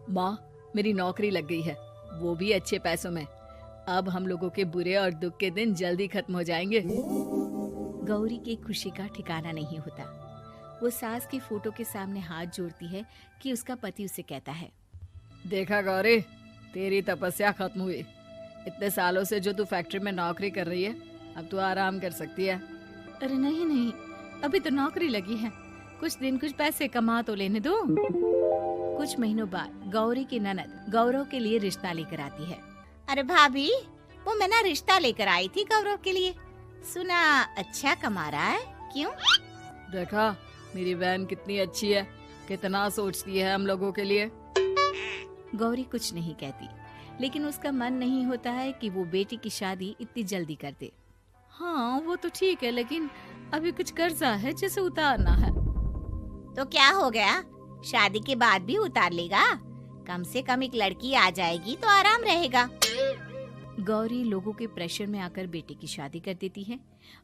माँ, मेरी नौकरी लग गई है, वो भी अच्छे पैसों में। अब हम लोगों के बुरे और दुख के दिन जल्दी खत्म हो जाएंगे। गौरी की खुशी का ठिकाना नहीं होता। वो सास की फोटो के सामने हाथ जोड़ती है कि उसका पति उसे कहता है, देखा गौरी, तेरी तपस्या खत्म हुई। इतने सालों से जो तू फैक्ट्री में नौकरी कर रही है, अब तू आराम कर सकती है। अरे नहीं नहीं, अभी तो नौकरी लगी है, कुछ दिन कुछ पैसे कमा तो लेने दो। कुछ महीनों बाद गौरी की ननद गौरव के लिए रिश्ता लेकर आती है। अरे भाभी, वो मैं ना रिश्ता लेकर आई थी गौरव के लिए, सुना अच्छा कमा रहा है। क्यों? देखा मेरी बहन कितनी अच्छी है, कितना सोचती है हम लोगों के लिए। गौरी कुछ नहीं कहती, लेकिन उसका मन नहीं होता है कि वो बेटी की शादी इतनी जल्दी कर दे। हाँ वो तो ठीक है, लेकिन अभी कुछ कर्जा है जिसे उतारना है। तो क्या हो गया, शादी के बाद भी उतार लेगा। कम से कम एक लड़की आ जाएगी तो आराम रहेगा। गौरी लोगों के प्रेशर में आकर बेटे की शादी कर देती है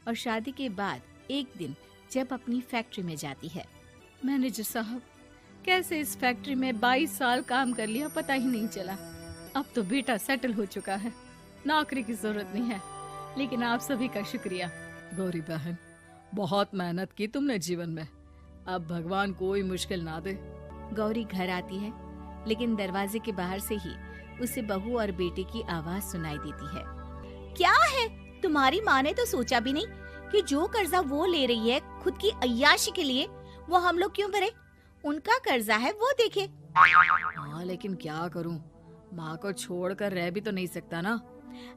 और शादी के बाद एक दिन जब अपनी फैक्ट्री में जाती है, मैनेजर साहब, कैसे इस फैक्ट्री में 22 साल काम कर लिया पता ही नहीं चला। अब तो बेटा सेटल हो चुका है, नौकरी की जरूरत नहीं है, लेकिन आप सभी का शुक्रिया। गौरी बहन, बहुत मेहनत की तुमने जीवन में, अब भगवान कोई मुश्किल ना दे। गौरी घर आती है, लेकिन दरवाजे के बाहर से ही उसे बहू और बेटे की आवाज सुनाई देती है। क्या है, तुम्हारी माँ ने तो सोचा भी नहीं कि जो कर्जा वो ले रही है खुद की अय्याशी के लिए, वो हम लोग क्यों भरे। उनका कर्जा है वो देखे। हाँ लेकिन क्या करूँ, माँ को छोड़कर रह भी तो नहीं सकता ना।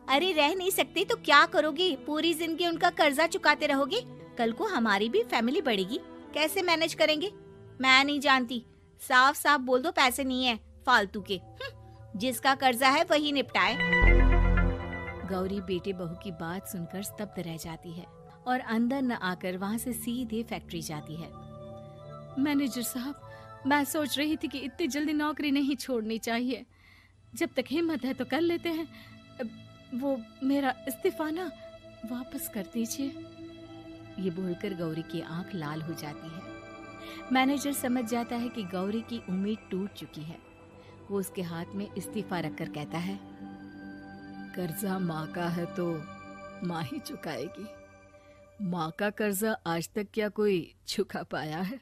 अरे रह नहीं सकते तो क्या करोगे, पूरी जिंदगी उनका कर्जा चुकाते रहोगे। कल को हमारी भी फैमिली बढ़ेगी, कैसे मैनेज करेंगे। मैं नहीं जानती, साफ साफ बोल दो पैसे नहीं है फालतू के। जिसका कर्जा है वही निपटाए। गौरी बेटे बहू की बात सुनकर स्तब्ध रह जाती है और अंदर न आकर वहाँ से सीधे फैक्ट्री जाती है। मैनेजर साहब, मैं सोच रही थी कि इतनी जल्दी नौकरी नहीं छोड़नी चाहिए, जब तक हिम्मत है तो कर लेते हैं। वो मेरा इस्तीफा ना वापस कर दीजिए। ये बोलकर गौरी की आंख लाल हो जाती है। मैनेजर समझ जाता है कि गौरी की उम्मीद टूट चुकी है। वो उसके हाथ में इस्तीफा रखकर कहता है, कर्जा माँ का है तो माँ ही चुकाएगी। माँ का कर्जा आज तक क्या कोई चुका पाया है?